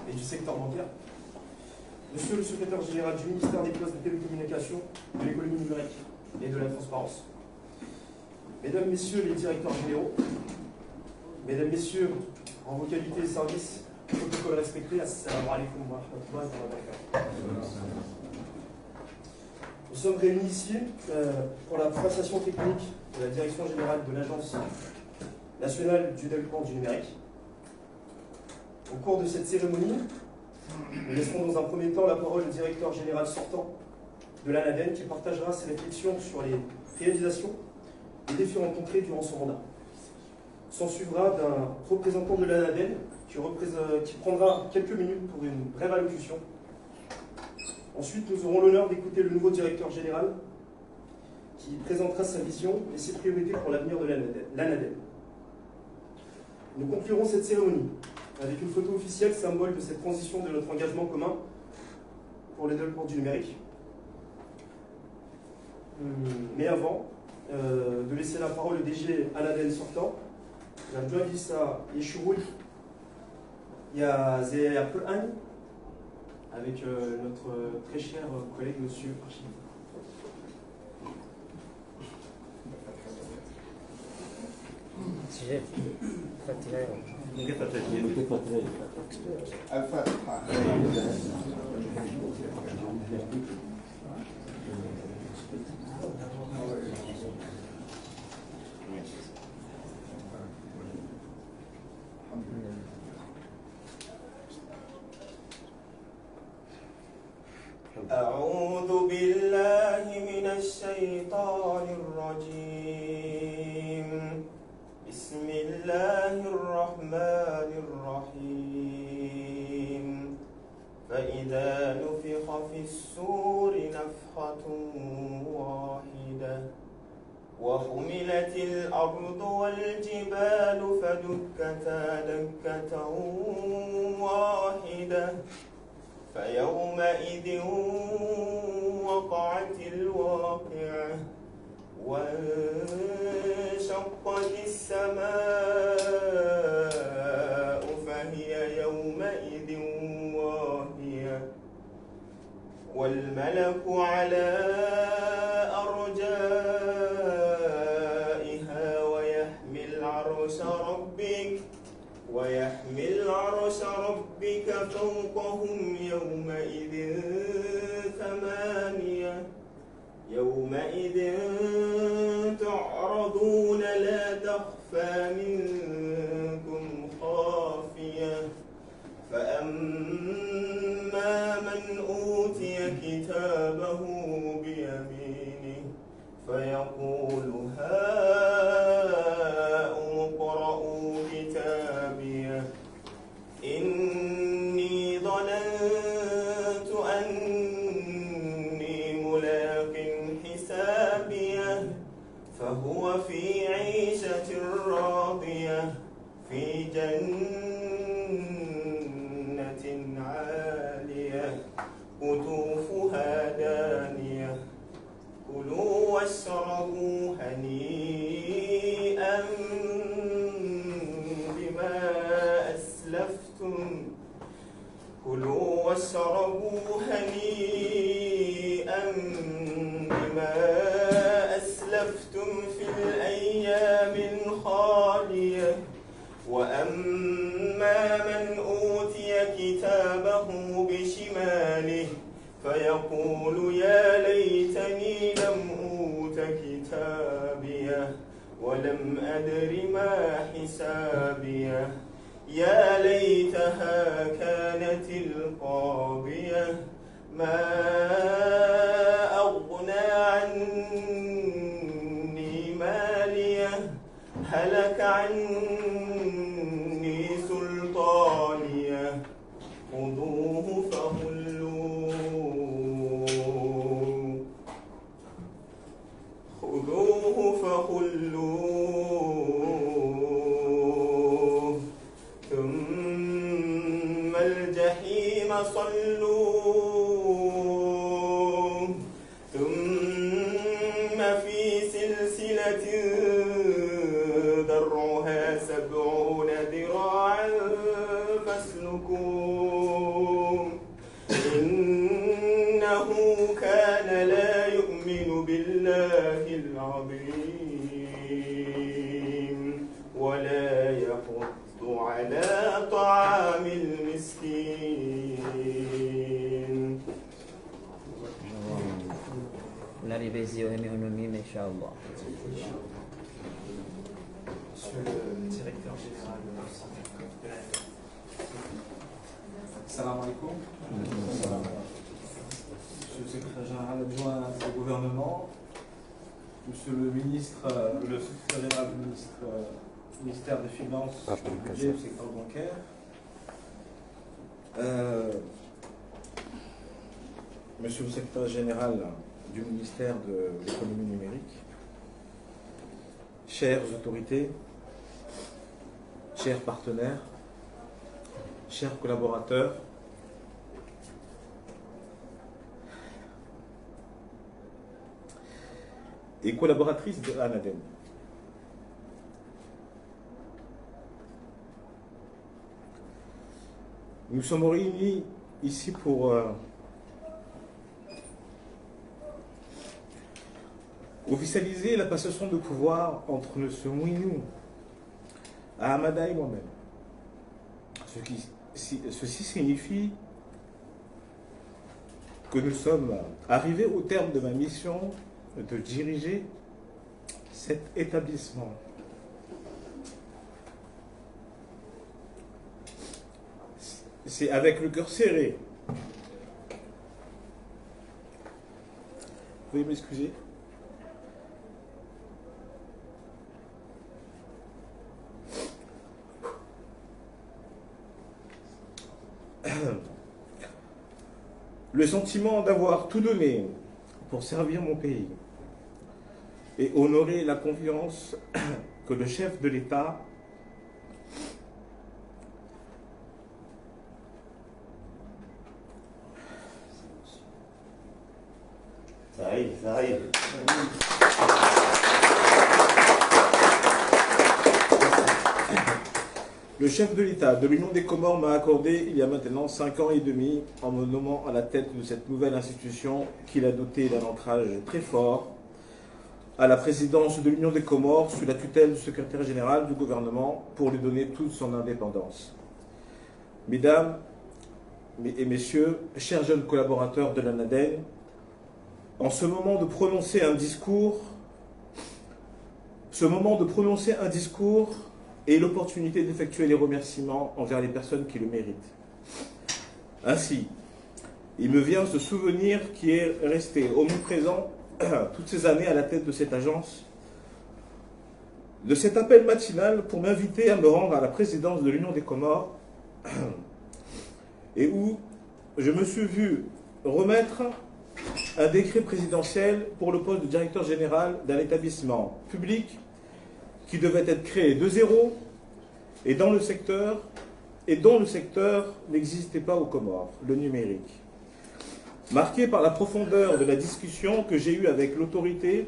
et du secteur bancaire. Monsieur le secrétaire général du ministère des Postes, des Télécommunications, de l'économie numérique et de la transparence. Mesdames, Messieurs les directeurs généraux, Mesdames, Messieurs, en vos qualités et services, protocole respecté, assalamu alaikum wa rahmatullahi wa barakatuh. Nous sommes réunis ici pour la passation technique de la Direction générale de l'Agence nationale du développement du numérique. Au cours de cette cérémonie, nous laisserons dans un premier temps la parole au directeur général sortant de l'ANADEN qui partagera ses réflexions sur les réalisations et défis rencontrés durant son mandat. S'en suivra d'un représentant de l'ANADEN qui prendra quelques minutes pour une brève allocution. Ensuite, nous aurons l'honneur d'écouter le nouveau directeur général qui présentera sa vision et ses priorités pour l'avenir de l'ANADEN. Nous conclurons cette cérémonie avec une photo officielle, symbole de cette transition de notre engagement commun pour le développement du numérique. Mais avant de laisser la parole au DG ANADEN sortant, Madame Joanissa Yeshurul, il y a Apple Anne, avec notre très cher collègue, Monsieur Archie. أعوذ بالله من الشيطان الرجيم بسم الله الرحمن الرحيم فإذا نفخ في الصور نفخة واحدة وحملت الأرض والجبال فدكتا دكة واحدة فيومئذ وقعت الواقعة وانشقت السماء فهي يومئذ واهية والملك على أرجائها ويحمل عرش ربك فوقهم يومئذ ثمانية يومئذ تعرضون لا تخفى منكم خافية فأما من أوتي كتابه بيمينه فيقول هاؤم اقرءوا كتابيه إني ظننت أني ملاق حسابيه فهو في عيشة راضية في جنة عالية قطوفها دانية كلوا واشربوا هنيئا بما أسلفتم كلوا واشربوا هنيئا بما أسلفتم في الأيام الخالية وأما من أوتي كتابه بشماله فيقول يا ليتني لم أوت كتابيه ولم أدر ما حسابيه يا ليتها كانت القاضية ما أغنى عني ماليه هلك عني سلطانيه خذوه فخلوه ثم الجحيم صلوه ثم في سلسلة ذرعها 70 ذراعا فاسلكوه بيزي وهمي ونميم إن شاء الله. Monsieur le directeur général de la Salam alaikum. Monsieur le secrétaire général adjoint au gouvernement, monsieur le ministre, le secrétaire général du ministère des Finances, du budget, du secteur bancaire, monsieur le secrétaire général du ministère de l'économie numérique, chères autorités, chers partenaires, chers collaborateurs, et collaboratrices de l'ANADEN. Nous sommes réunis ici pour officialiser la passation de pouvoir entre M. Mouinou, Hamada et moi-même. Ceci signifie que nous sommes arrivés au terme de ma mission de diriger cet établissement. C'est avec le cœur serré. Veuillez m'excuser. Le sentiment d'avoir tout donné pour servir mon pays et honorer la confiance que le chef de l'État Ça arrive, ça arrive. Le chef de l'État de l'Union des Comores m'a accordé il y a maintenant 5 ans et demi en me nommant à la tête de cette nouvelle institution qu'il a dotée d'un ancrage très fort à la présidence de l'Union des Comores sous la tutelle du secrétaire général du gouvernement pour lui donner toute son indépendance. Mesdames et messieurs, chers jeunes collaborateurs de l'ANADEN, en ce moment de prononcer un discours, et l'opportunité d'effectuer les remerciements envers les personnes qui le méritent. Ainsi, il me vient ce souvenir qui est resté omniprésent toutes ces années à la tête de cette agence, de cet appel matinal pour m'inviter à me rendre à la présidence de l'Union des Comores, et où je me suis vu remettre un décret présidentiel pour le poste de directeur général d'un établissement public qui devait être créé de zéro et dont le secteur n'existait pas aux Comores, le numérique. Marqué par la profondeur de la discussion que j'ai eue avec l'autorité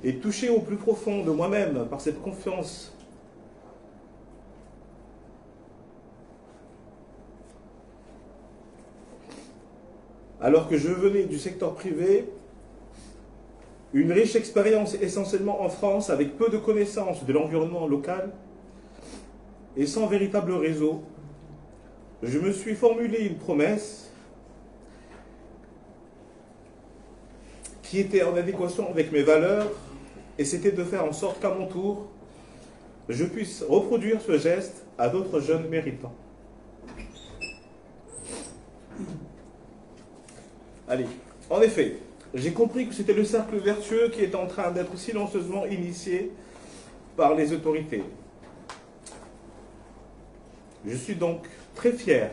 et touché au plus profond de moi-même par cette confiance alors que je venais du secteur privé, une riche expérience essentiellement en France, avec peu de connaissances de l'environnement local et sans véritable réseau, je me suis formulé une promesse qui était en adéquation avec mes valeurs, et c'était de faire en sorte qu'à mon tour, je puisse reproduire ce geste à d'autres jeunes méritants. Allez, en effet, j'ai compris que c'était le cercle vertueux qui est en train d'être silencieusement initié par les autorités. Je suis donc très fier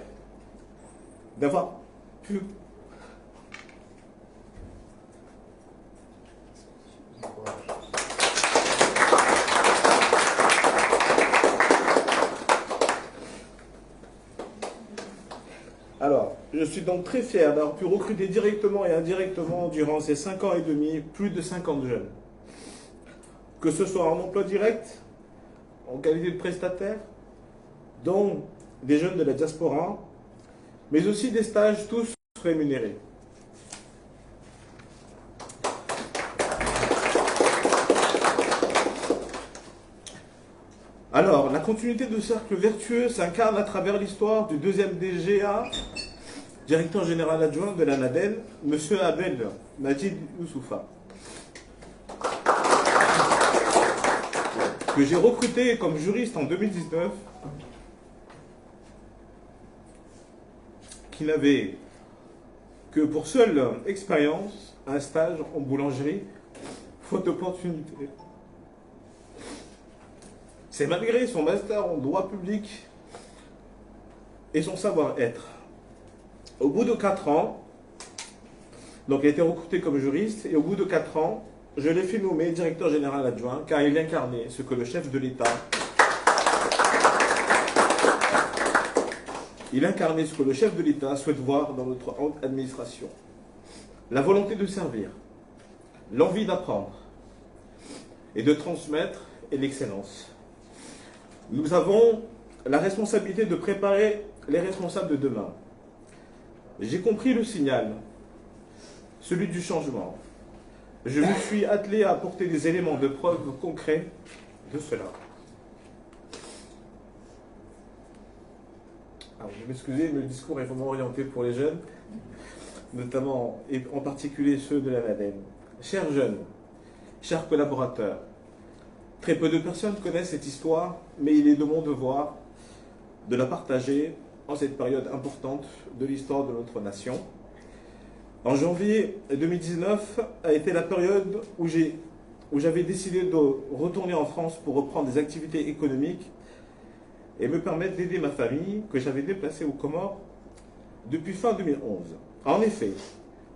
d'avoir pu recruter directement et indirectement durant ces 5 ans et demi plus de 50 jeunes. Que ce soit en emploi direct, en qualité de prestataire, dont des jeunes de la diaspora, mais aussi des stages tous rémunérés. Alors, la continuité de cercle vertueux s'incarne à travers l'histoire du deuxième DGA, directeur général adjoint de l'ANADEN, M. Abel Majid Youssoufa. que j'ai recruté comme juriste en 2019, qui n'avait que pour seule expérience un stage en boulangerie, faute d'opportunité. C'est malgré son master en droit public et son savoir-être. Au bout de 4 ans, donc il a été recruté comme juriste, et au bout de 4 ans, je l'ai fait nommer directeur général adjoint, car il incarnait ce que le chef de l'État souhaite voir dans notre haute administration. La volonté de servir, l'envie d'apprendre et de transmettre et l'excellence. Nous avons la responsabilité de préparer les responsables de demain. J'ai compris le signal, celui du changement. Je me suis attelé à apporter des éléments de preuve concrets de cela. Alors, je vais m'excuser, mais le discours est vraiment orienté pour les jeunes, notamment et en particulier ceux de la l'ADN. Chers jeunes, chers collaborateurs, très peu de personnes connaissent cette histoire, mais il est de mon devoir de la partager en cette période importante de l'histoire de notre nation. En janvier 2019 a été la période où j'avais décidé de retourner en France pour reprendre des activités économiques et me permettre d'aider ma famille que j'avais déplacée aux Comores depuis fin 2011. En effet,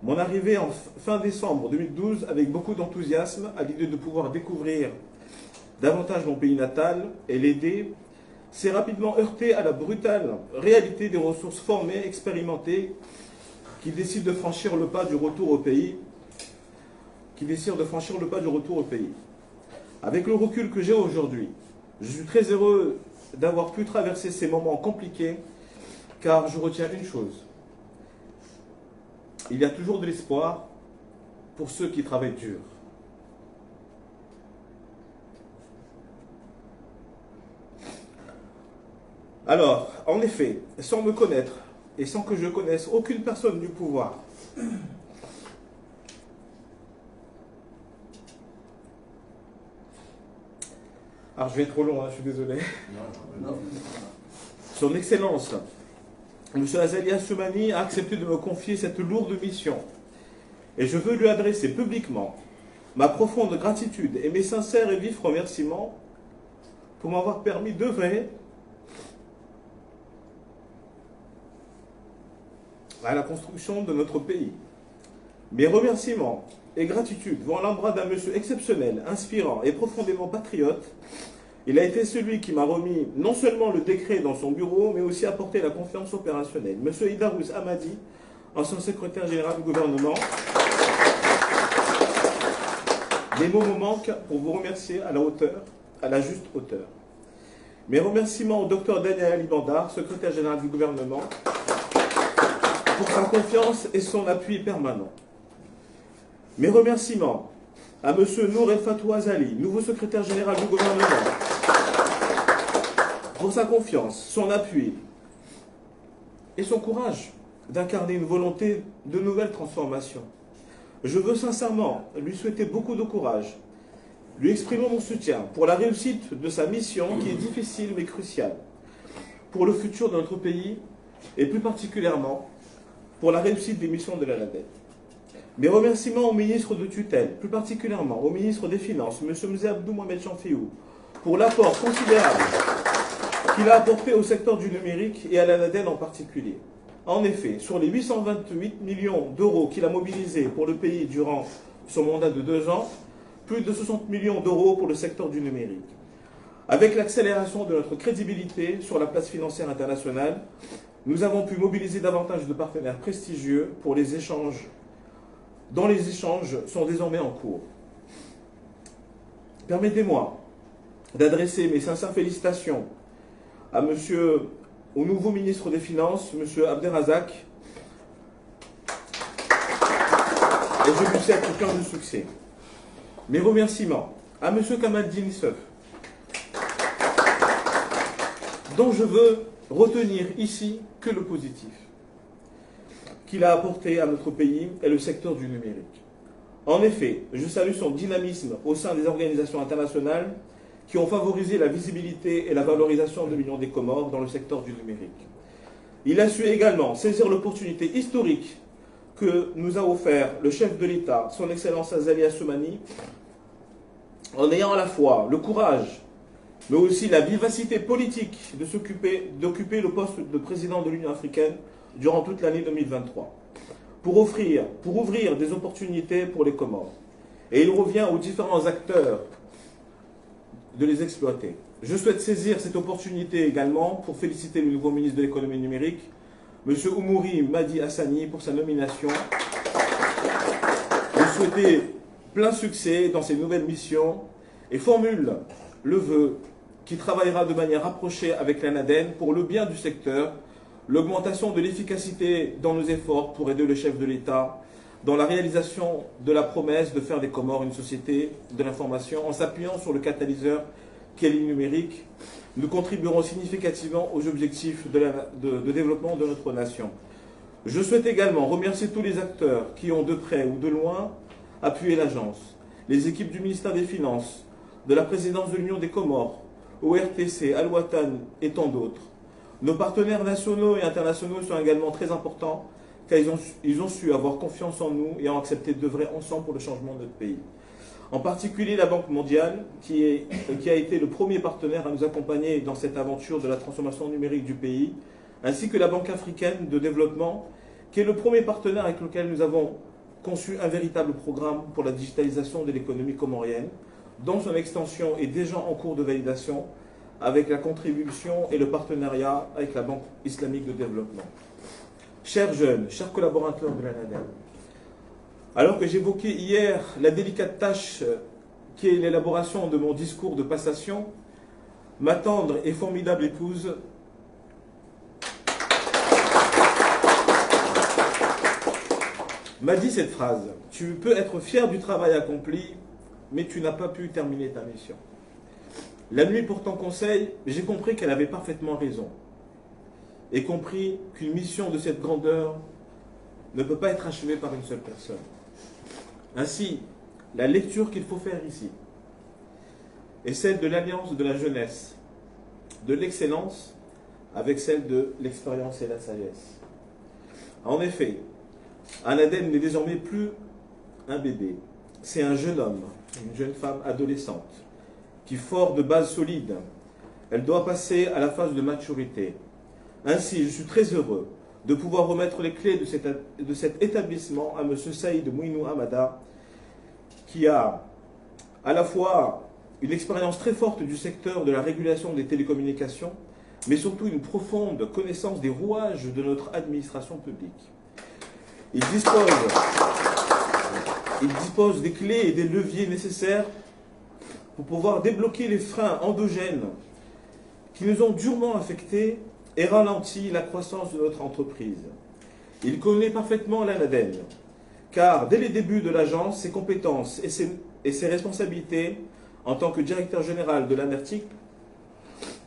mon arrivée en fin décembre 2012 avec beaucoup d'enthousiasme à l'idée de pouvoir découvrir davantage mon pays natal et l'aider s'est rapidement heurtée à la brutale réalité des ressources formées, expérimentées, qui décident de franchir le pas du retour au pays, Avec le recul que j'ai aujourd'hui, je suis très heureux d'avoir pu traverser ces moments compliqués, car je retiens une chose. Il y a toujours de l'espoir pour ceux qui travaillent dur. Alors, en effet, sans me connaître et sans que je connaisse aucune personne du pouvoir, alors je vais être trop long, je suis désolé. Non. Son Excellence, M. Azali Assoumani a accepté de me confier cette lourde mission. Et je veux lui adresser publiquement ma profonde gratitude et mes sincères et vifs remerciements pour m'avoir permis d'œuvrer à la construction de notre pays. Mes remerciements et gratitude vont à l'embras d'un monsieur exceptionnel, inspirant et profondément patriote. Il a été celui qui m'a remis non seulement le décret dans son bureau, mais aussi apporté la confiance opérationnelle. Monsieur Idarous Hamadi, ancien secrétaire général du gouvernement. Les mots me manquent pour vous remercier à la hauteur, à la juste hauteur. Mes remerciements au docteur Daniel Ali Bandar, secrétaire général du gouvernement, pour sa confiance et son appui permanent. Mes remerciements à M. Nour El Fatou Azali, nouveau secrétaire général du gouvernement, pour sa confiance, son appui et son courage d'incarner une volonté de nouvelle transformation. Je veux sincèrement lui souhaiter beaucoup de courage, lui exprimer mon soutien pour la réussite de sa mission qui est difficile mais cruciale, pour le futur de notre pays et plus particulièrement pour la réussite des missions de la LADED. Mes remerciements au ministre de tutelle, plus particulièrement au ministre des Finances, M. Mzé Abdou Mohamed Chamfiou, pour l'apport considérable qu'il a apporté au secteur du numérique et à la LADED en particulier. En effet, sur les 828 millions d'euros qu'il a mobilisés pour le pays durant son mandat de 2 ans, plus de 60 millions d'euros pour le secteur du numérique. Avec l'accélération de notre crédibilité sur la place financière internationale, nous avons pu mobiliser davantage de partenaires prestigieux pour les échanges, dont les échanges sont désormais en cours. Permettez-moi d'adresser mes sincères félicitations à au nouveau ministre des Finances, M. Abderrazak, et je lui souhaite plein de succès. Mes remerciements à M. Kamaldin Issef, dont je veux retenir ici que le positif qu'il a apporté à notre pays et le secteur du numérique. En effet, je salue son dynamisme au sein des organisations internationales qui ont favorisé la visibilité et la valorisation de l'Union des Comores dans le secteur du numérique. Il a su également saisir l'opportunité historique que nous a offert le chef de l'État, son Excellence Azali Assoumani, en ayant à la fois le courage, mais aussi la vivacité politique d'occuper le poste de président de l'Union africaine durant toute l'année 2023, pour ouvrir des opportunités pour les Comores. Et il revient aux différents acteurs de les exploiter. Je souhaite saisir cette opportunité également pour féliciter le nouveau ministre de l'économie numérique, M. Oumouri Madi Hassani, pour sa nomination. Je souhaite plein succès dans ses nouvelles missions et formule le vœu qui travaillera de manière rapprochée avec l'ANADEN pour le bien du secteur, l'augmentation de l'efficacité dans nos efforts pour aider le chef de l'État dans la réalisation de la promesse de faire des Comores une société de l'information en s'appuyant sur le catalyseur qu'est le numérique. Nous contribuerons significativement aux objectifs de développement de notre nation. Je souhaite également remercier tous les acteurs qui ont de près ou de loin appuyé l'agence, les équipes du ministère des Finances, de la présidence de l'Union des Comores, ORTC, Al-Watan et tant d'autres. Nos partenaires nationaux et internationaux sont également très importants car ils ont su avoir confiance en nous et ont accepté d'œuvrer ensemble pour le changement de notre pays. En particulier la Banque mondiale, qui a été le premier partenaire à nous accompagner dans cette aventure de la transformation numérique du pays, ainsi que la Banque africaine de développement, qui est le premier partenaire avec lequel nous avons conçu un véritable programme pour la digitalisation de l'économie comorienne, dont son extension est déjà en cours de validation, avec la contribution et le partenariat avec la Banque islamique de développement. Chers jeunes, chers collaborateurs de l'ANADEN, alors que j'évoquais hier la délicate tâche qui est l'élaboration de mon discours de passation, ma tendre et formidable épouse m'a dit cette phrase: « Tu peux être fier du travail accompli, mais tu n'as pas pu terminer ta mission. » La nuit portant conseil, j'ai compris qu'elle avait parfaitement raison et compris qu'une mission de cette grandeur ne peut pas être achevée par une seule personne. Ainsi, la lecture qu'il faut faire ici est celle de l'alliance de la jeunesse, de l'excellence avec celle de l'expérience et la sagesse. En effet, ANADEN n'est désormais plus un bébé, c'est un jeune homme, une jeune femme adolescente, qui, fort de bases solides, elle doit passer à la phase de maturité. Ainsi, je suis très heureux de pouvoir remettre les clés de cet établissement à M. Saïd Mouinou Hamada, qui a à la fois une expérience très forte du secteur de la régulation des télécommunications, mais surtout une profonde connaissance des rouages de notre administration publique. Il dispose des clés et des leviers nécessaires pour pouvoir débloquer les freins endogènes qui nous ont durement affectés et ralenti la croissance de notre entreprise. Il connaît parfaitement l'ANADEN, car dès les débuts de l'agence, ses compétences et ses responsabilités en tant que directeur général de l'ANERTIC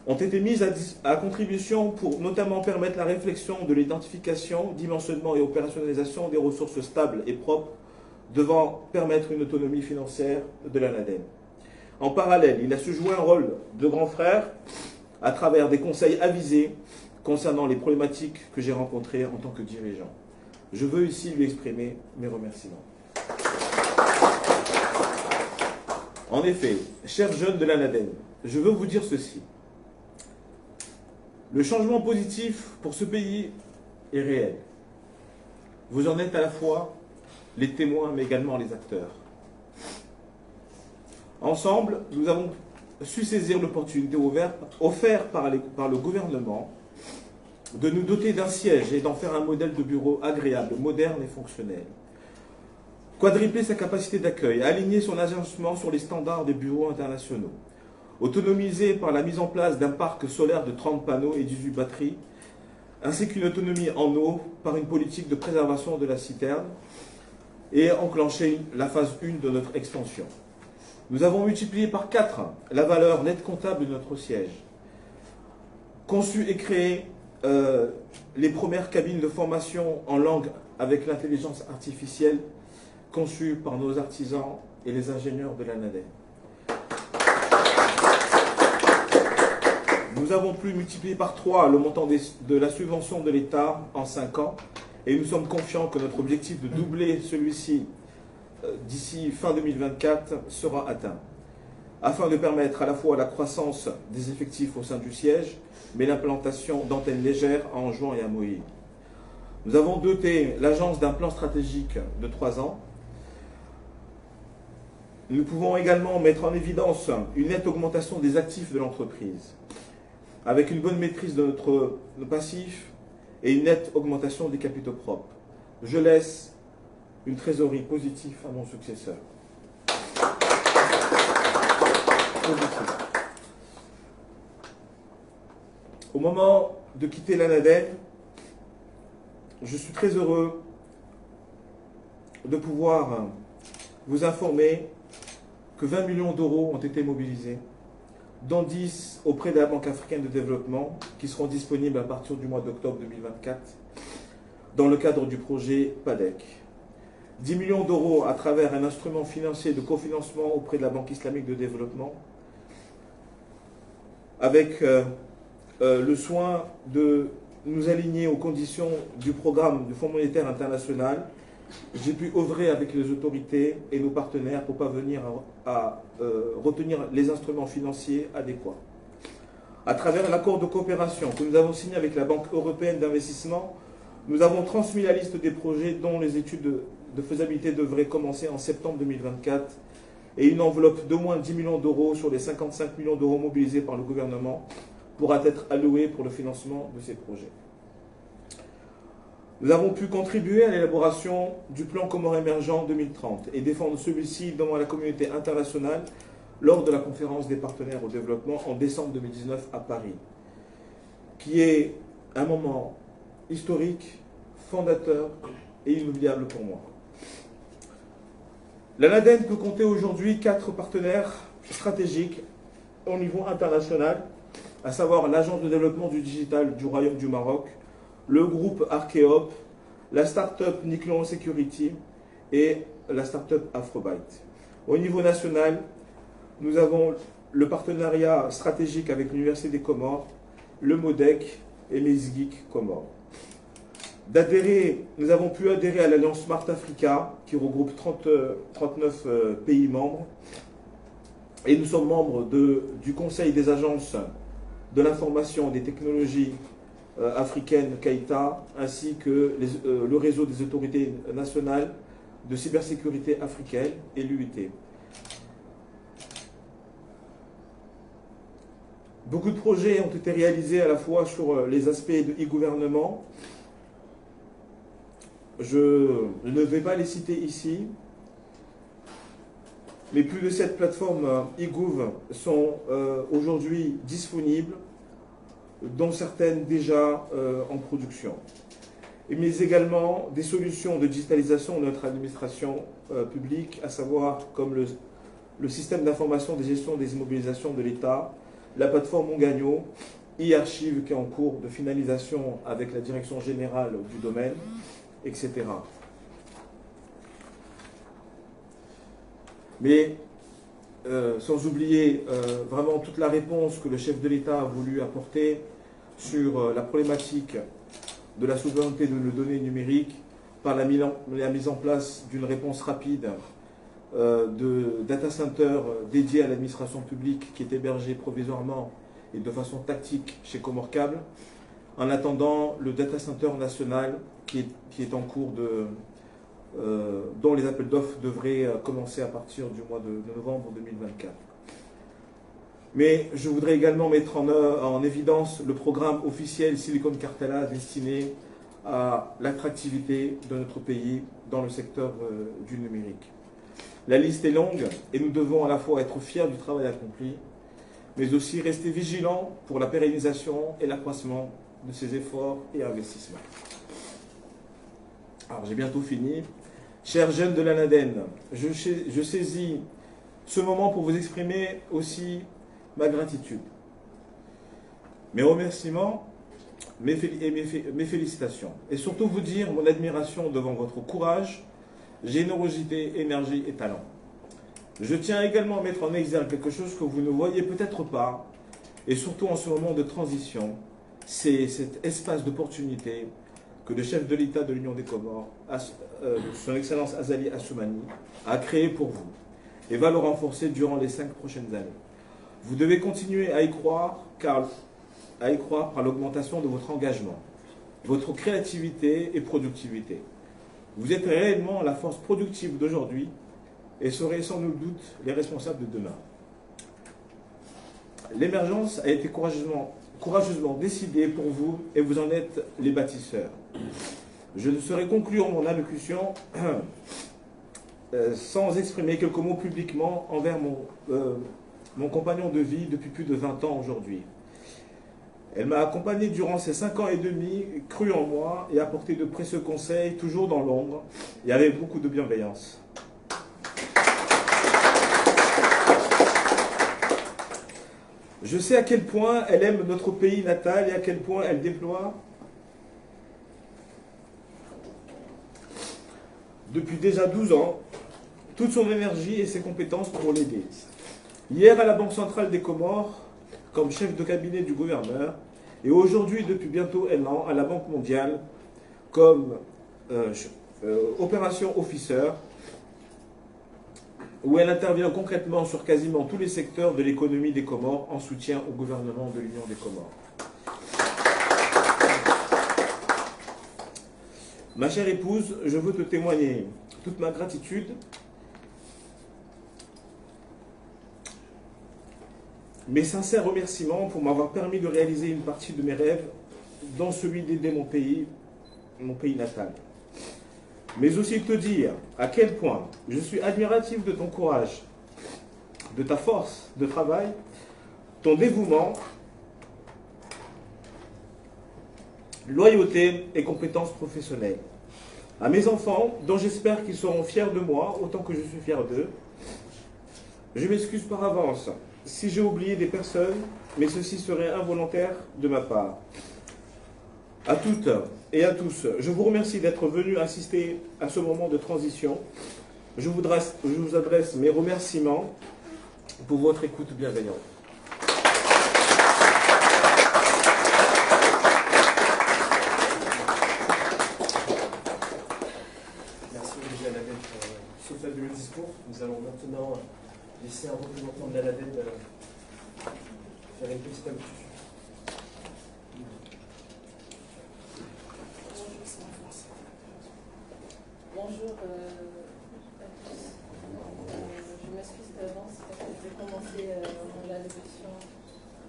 ont été mises à contribution pour notamment permettre la réflexion de l'identification, dimensionnement et opérationnalisation des ressources stables et propres devant permettre une autonomie financière de l'ANADEN. En parallèle, il a su jouer un rôle de grand frère à travers des conseils avisés concernant les problématiques que j'ai rencontrées en tant que dirigeant. Je veux ici lui exprimer mes remerciements. En effet, chers jeunes de l'ANADEN, je veux vous dire ceci. Le changement positif pour ce pays est réel. Vous en êtes à la fois les témoins, mais également les acteurs. Ensemble, nous avons su saisir l'opportunité offerte par le gouvernement de nous doter d'un siège et d'en faire un modèle de bureau agréable, moderne et fonctionnel. Quadrupler sa capacité d'accueil, aligner son agencement sur les standards des bureaux internationaux, autonomisé par la mise en place d'un parc solaire de 30 panneaux et 18 batteries, ainsi qu'une autonomie en eau par une politique de préservation de la citerne, et enclencher la phase 1 de notre expansion. Nous avons multiplié par 4 la valeur nette comptable de notre siège, conçu et créé les premières cabines de formation en langue avec l'intelligence artificielle, conçues par nos artisans et les ingénieurs de l'ANADEN. Nous avons pu multiplier par 3 le montant de la subvention de l'État en 5 ans et nous sommes confiants que notre objectif de doubler celui-ci d'ici fin 2024 sera atteint, afin de permettre à la fois la croissance des effectifs au sein du siège, mais l'implantation d'antennes légères à Anjouan et à Moïse. Nous avons doté l'agence d'un plan stratégique de 3 ans. Nous pouvons également mettre en évidence une nette augmentation des actifs de l'entreprise, avec une bonne maîtrise de notre passif et une nette augmentation des capitaux propres. Je laisse une trésorerie positive à mon successeur. Positif. Au moment de quitter l'ANADEN, je suis très heureux de pouvoir vous informer que 20 millions d'euros ont été mobilisés, dont 10 auprès de la Banque africaine de développement, qui seront disponibles à partir du mois d'octobre 2024, dans le cadre du projet PADEC. 10 millions d'euros à travers un instrument financier de cofinancement auprès de la Banque islamique de développement, avec le soin de nous aligner aux conditions du programme du Fonds monétaire international. J'ai pu œuvrer avec les autorités et nos partenaires pour parvenir à retenir les instruments financiers adéquats. À travers l'accord de coopération que nous avons signé avec la Banque européenne d'investissement, nous avons transmis la liste des projets dont les études de faisabilité devraient commencer en septembre 2024 et une enveloppe d'au moins 10 millions d'euros sur les 55 millions d'euros mobilisés par le gouvernement pourra être allouée pour le financement de ces projets. Nous avons pu contribuer à l'élaboration du plan Comores émergent 2030 et défendre celui-ci devant la communauté internationale lors de la conférence des partenaires au développement en décembre 2019 à Paris, qui est un moment historique, fondateur et inoubliable pour moi. L'ANADEN peut compter aujourd'hui 4 partenaires stratégiques au niveau international, à savoir l'Agence de développement du digital du Royaume du Maroc, le groupe Archeop, la start-up Niclon Security et la start-up Afrobyte. Au niveau national, nous avons le partenariat stratégique avec l'Université des Comores, le MODEC et les SGIC Comores. Nous avons pu adhérer à l'Alliance Smart Africa, qui regroupe 39 pays membres, et nous sommes membres du Conseil des agences de l'information et des technologies africaines CAITA, ainsi que le réseau des autorités nationales de cybersécurité africaine et l'UIT. Beaucoup de projets ont été réalisés à la fois sur les aspects de e-gouvernement. Je ne vais pas les citer ici, mais plus de 7 plateformes e-gouv sont aujourd'hui disponibles, dont certaines déjà en production. Mais également des solutions de digitalisation de notre administration publique, à savoir comme le système d'information de gestion des immobilisations de l'État, la plateforme Mongagno, e-archive qui est en cours de finalisation avec la direction générale du domaine, etc. Mais sans oublier vraiment toute la réponse que le chef de l'État a voulu apporter sur la problématique de la souveraineté de nos données numériques par la mise en place d'une réponse rapide de data center dédié à l'administration publique qui est hébergé provisoirement et de façon tactique chez Comores Câble, en attendant le data center national qui est en cours dont les appels d'offres devraient commencer à partir du mois de novembre 2024. Mais je voudrais également mettre en évidence le programme officiel Silicon Cartella destiné à l'attractivité de notre pays dans le secteur du numérique. La liste est longue et nous devons à la fois être fiers du travail accompli, mais aussi rester vigilants pour la pérennisation et l'accroissement de ces efforts et investissements. Alors j'ai bientôt fini. Chers jeunes de l'ANADEN, je saisis ce moment pour vous exprimer aussi ma gratitude, mes remerciements mes félicitations et surtout vous dire mon admiration devant votre courage, générosité, énergie et talent. Je tiens également à mettre en exergue quelque chose que vous ne voyez peut-être pas, Et surtout en ce moment de transition, c'est cet espace d'opportunité que le chef de l'État de l'Union des Comores, son Excellence Azali Assoumani, a créé pour vous et va le renforcer durant les 5 prochaines années. Vous devez continuer à y croire par l'augmentation de votre engagement, votre créativité et productivité. Vous êtes réellement la force productive d'aujourd'hui et serez sans nul doute les responsables de demain. L'émergence a été courageusement décidée pour vous et vous en êtes les bâtisseurs. Je ne saurais conclure mon allocution sans exprimer quelques mots publiquement envers mon compagnon de vie depuis plus de 20 ans aujourd'hui. Elle m'a accompagné durant ces 5 ans et demi, cru en moi et apporté de précieux conseils, toujours dans l'ombre et avec beaucoup de bienveillance. Je sais à quel point elle aime notre pays natal et à quel point elle déploie depuis déjà 12 ans toute son énergie et ses compétences pour l'aider. Hier à la Banque centrale des Comores, comme chef de cabinet du gouverneur, et aujourd'hui, depuis bientôt un an, à la Banque mondiale, comme opération officer, où elle intervient concrètement sur quasiment tous les secteurs de l'économie des Comores en soutien au gouvernement de l'Union des Comores. Ma chère épouse, je veux te témoigner toute ma gratitude mes sincères remerciements pour m'avoir permis de réaliser une partie de mes rêves, dont celui d'aider mon pays natal. Mais aussi te dire à quel point je suis admiratif de ton courage, de ta force de travail, ton dévouement, loyauté et compétences professionnelles. À mes enfants, dont j'espère qu'ils seront fiers de moi autant que je suis fier d'eux, je m'excuse par avance si j'ai oublié des personnes, mais ceci serait involontaire de ma part. À toutes et à tous, je vous remercie d'être venus assister à ce moment de transition. Je vous adresse mes remerciements pour votre écoute bienveillante. Merci Olivier Aladeb pour ce fabuleux discours. Nous allons maintenant laisser un représentant de l'Aladeb faire une petite allocution. Bonjour à tous. Je m'excuse d'avance parce que je vais commencer mon allocution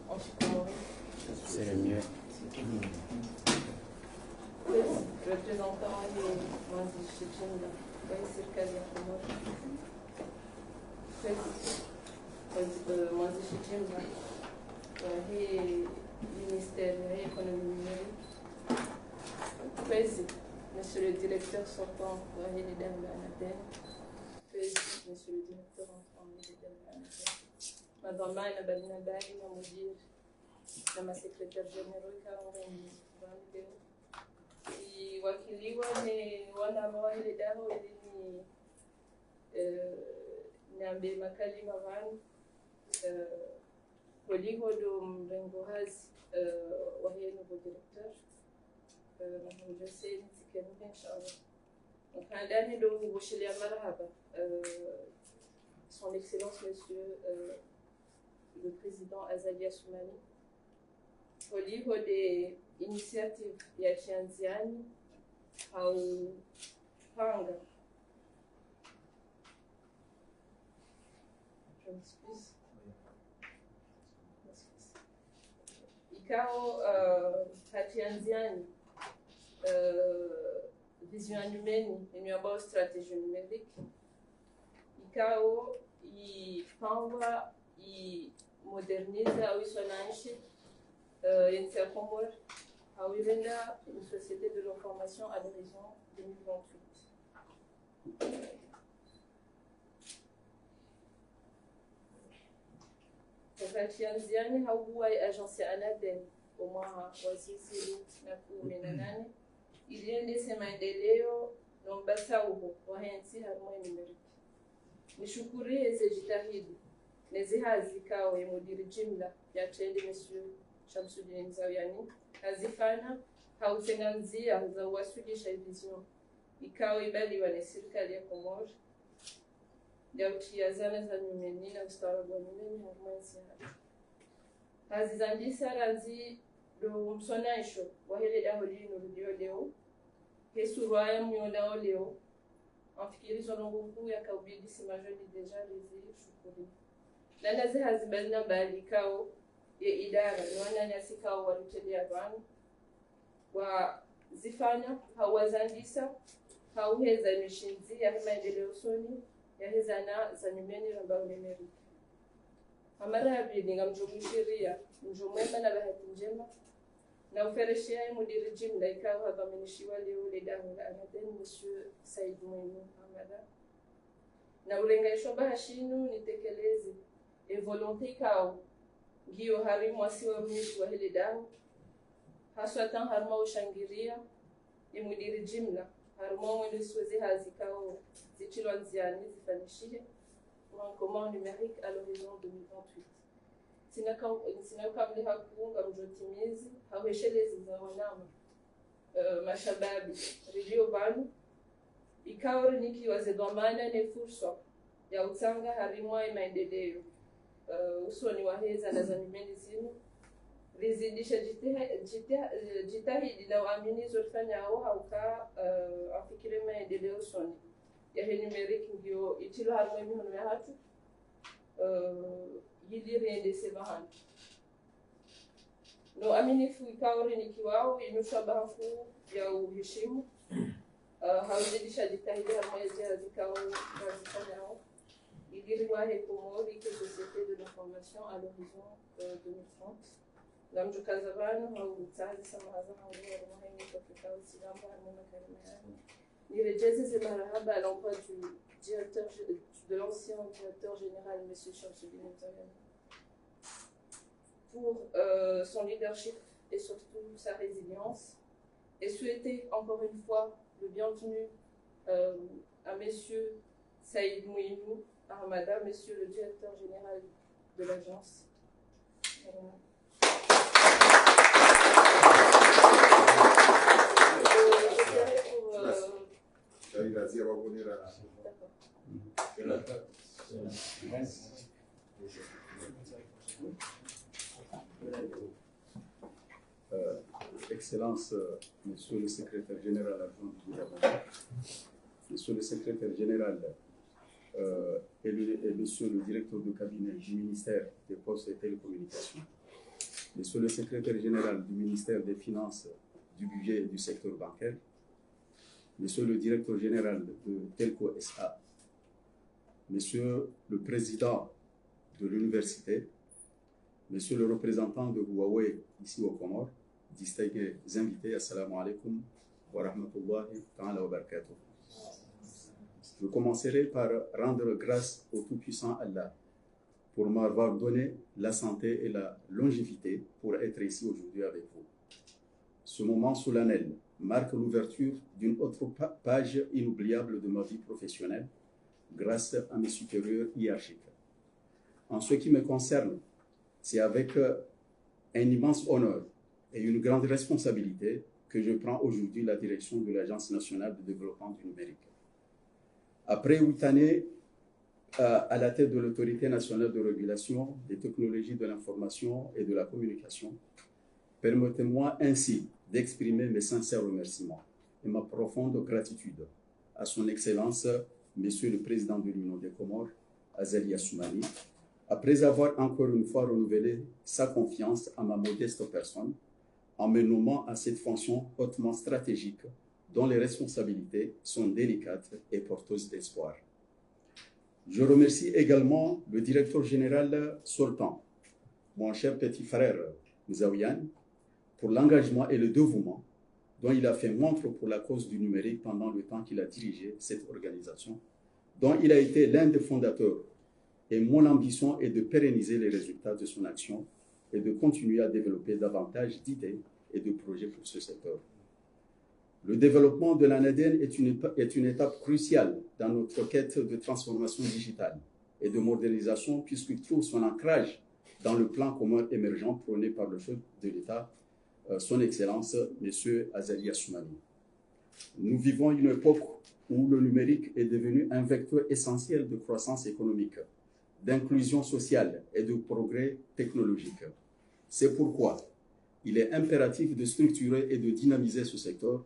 en chinois. C'est le mieux. Représentant des Mwanzi Chichinda, serikali ya Komoro. Mwanzi Chichinda wa hii ministère ya économie numérique. Monsieur le directeur sortant, Wahid Demba-Anaden, Monsieur le directeur entrant, Wahid Demba-Anaden, Madame Maïna Badinabaï, Namudir, ma secrétaire générale, Caroline Vandeo, et Wakiliwa, mais Wanama et les dames, Nambe Makali Mavan, Oligo de Mbengohaz, Wahid, nouveau directeur. Je sais que donc un dernier de Bouchelia Marhaba, son Excellence Monsieur le Président Azali Assoumani, au niveau des initiatives Yachianziani, au Panga. Je m'excuse. Ikao Yachianziani. Vision humaine e uma stratégie numérique. ICAO ipangwa moderniza au isonanshi Comore a une société de l'information à l'horizon 2028. Wakati hauwa agence ya Anaden umwa wasisi na 18 iliendese maendeleo nombasa uho wahensi harumwe numeriki. Nishukurie zejitahidi nezihazi ikawa ya mudiri jimla ya Trade Monsieur Shamsuddin Zawiani hazifana hautenganzia za uwasilisha vision ikawa ibaliwa na serikali ya Komoro ya utiazana za nyumeni na ustaarabu wa nyumeni na mwanzi hazizandisa ranzi do msonaisho wa hele daholi nurudio leo kesu rwaya mnyonao leo afikirizo nongu ya kaubidi simajoni deja rizi shukuri lana zi hazibazina bali kao ya idara wana nyasi kao waluteli abantu wa zifanya hawazandisa hauheza mishinzi ya maendeleo soni ya hezana za nyumeni ramba ulemeri amara ya bidi ngamjumuishiria mjumwema na bahati njema na ufereshia mudiri jimla ikawa hagamenishiwa leo ledahu la anadeni Monsieur Said Mwenu Hamada na ulengaishwa bahashinu nitekeleze e volonté kao ngiyo harimu wasiwa rumishi wa ledahu haswa tan harma ushangiria mudiri jimla harma mwendo siwezi hazi kao zichilwa nziani zifanishie pour un commun numérique à l'horizon 2028 sinakamliha kuunga mjotimizi haweshelezi za wanama mashababi rilio banu ikawa nikiwa zedwamana ne fursa ya utanga harimwa maendeleo usoni wa heza na zanimeni zinu rizidisha jitahidi na uamini zofanya au hauka afikire maendeleo usoni ya he numerique ndio itilo harimwa mihono ya hatu yiliriende sebahan no aminifu ikaori nikiwao inusha bafu ya uheshimu hauzidisha jitahidi harmonia zikao zifanyao iliriwahe Komori que société de l'information à l'horizon 2030 namjo kazabano hautazi samahaza hangia rumaini kwa kikao silamba harmona karimani nirejeze ze marahaba à l'emploi du directeur de l'ancien directeur général M. Shamsuddin Zawiani pour son leadership et surtout sa résilience et souhaiter encore une fois le bienvenu à M. Saïd Mouinou Ahmada, Monsieur le directeur général de l'agence. Excellence, Monsieur le secrétaire général adjoint du gouvernement, Monsieur le secrétaire général et Monsieur le directeur de cabinet du ministère des Postes et Télécommunications, Monsieur le secrétaire général du ministère des Finances, du Budget et du secteur bancaire, Monsieur le directeur général de Telco SA, Monsieur le président de l'université, Monsieur le représentant de Huawei ici au Comores, distingués invités, assalamu alaikum wa rahmatullahi ta'ala wa barakatuh. Je commencerai par rendre grâce au Tout-Puissant Allah pour m'avoir donné la santé et la longévité pour être ici aujourd'hui avec vous. Ce moment solennel marque l'ouverture d'une autre page inoubliable de ma vie professionnelle grâce à mes supérieurs hiérarchiques. En ce qui me concerne, c'est avec un immense honneur et une grande responsabilité que je prends aujourd'hui la direction de l'Agence nationale de développement du numérique. Après 8 années à la tête de l'Autorité nationale de régulation des technologies de l'information et de la communication, permettez-moi ainsi d'exprimer mes sincères remerciements et ma profonde gratitude à son Excellence, Monsieur le Président de l'Union des Comores, Azali Assoumani, après avoir encore une fois renouvelé sa confiance à ma modeste personne, en me nommant à cette fonction hautement stratégique dont les responsabilités sont délicates et porteuses d'espoir. Je remercie également le directeur général Sultan, mon cher petit frère Zawiani, pour l'engagement et le dévouement dont il a fait montre pour la cause du numérique pendant le temps qu'il a dirigé cette organisation, dont il a été l'un des fondateurs. Et mon ambition est de pérenniser les résultats de son action et de continuer à développer davantage d'idées et de projets pour ce secteur. Le développement de l'ANADEN est une étape cruciale dans notre quête de transformation digitale et de modernisation puisqu'il trouve son ancrage dans le plan commun émergent prôné par le chef de l'État, son Excellence, M. Azali Assoumani. Nous vivons une époque où le numérique est devenu un vecteur essentiel de croissance économique, d'inclusion sociale et de progrès technologique. C'est pourquoi il est impératif de structurer et de dynamiser ce secteur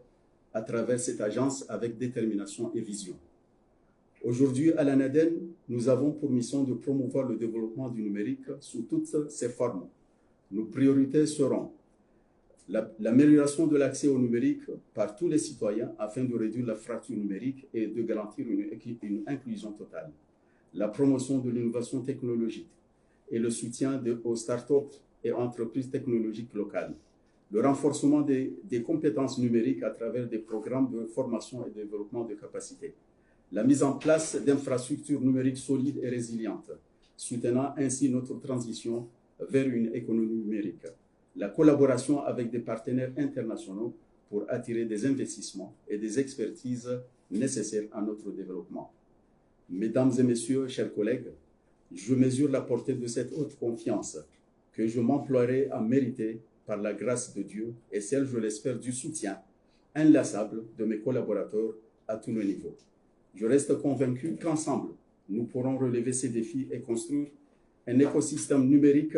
à travers cette agence avec détermination et vision. Aujourd'hui, à l'ANADEN, nous avons pour mission de promouvoir le développement du numérique sous toutes ses formes. Nos priorités seront l'amélioration de l'accès au numérique par tous les citoyens afin de réduire la fracture numérique et de garantir une inclusion totale, la promotion de l'innovation technologique et le soutien aux startups et entreprises technologiques locales, le renforcement des compétences numériques à travers des programmes de formation et de développement de capacités, la mise en place d'infrastructures numériques solides et résilientes, soutenant ainsi notre transition vers une économie numérique, la collaboration avec des partenaires internationaux pour attirer des investissements et des expertises nécessaires à notre développement. Mesdames et messieurs, chers collègues, je mesure la portée de cette haute confiance que je m'emploierai à mériter par la grâce de Dieu et celle, je l'espère, du soutien inlassable de mes collaborateurs à tous les niveaux. Je reste convaincu qu'ensemble, nous pourrons relever ces défis et construire un écosystème numérique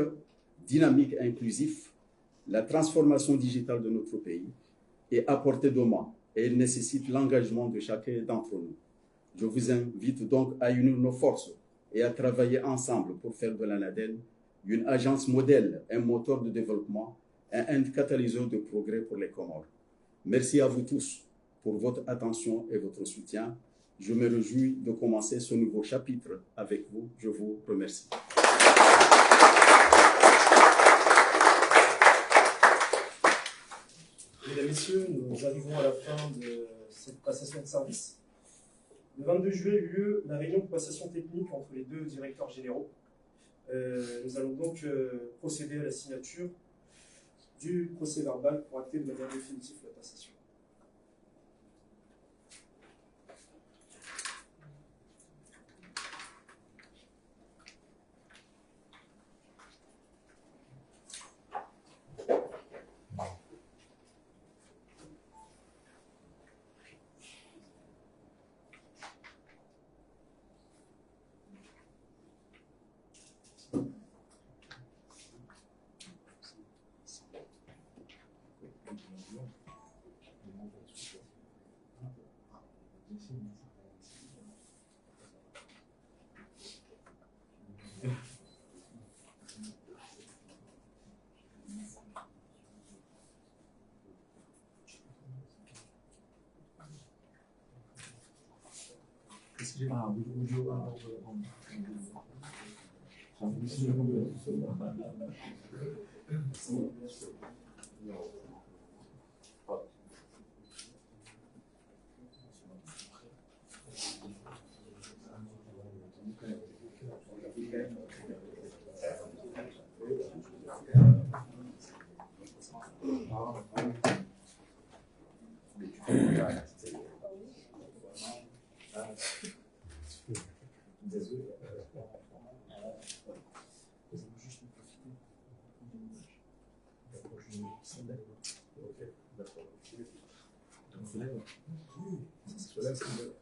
dynamique et inclusif, la transformation digitale de notre pays est à portée de main et elle nécessite l'engagement de chacun d'entre nous. Je vous invite donc à unir nos forces et à travailler ensemble pour faire de l'ANADEN une agence modèle, un moteur de développement et un catalyseur de progrès pour les Comores. Merci à vous tous pour votre attention et votre soutien. Je me réjouis de commencer ce nouveau chapitre avec vous. Je vous remercie. Mesdames, Messieurs, nous arrivons à la fin de cette passation de service. Le 22 juillet a eu lieu la réunion de passation technique entre les deux directeurs généraux. Nous allons donc procéder à la signature du procès verbal pour acter de manière définitive la passation. D'accord.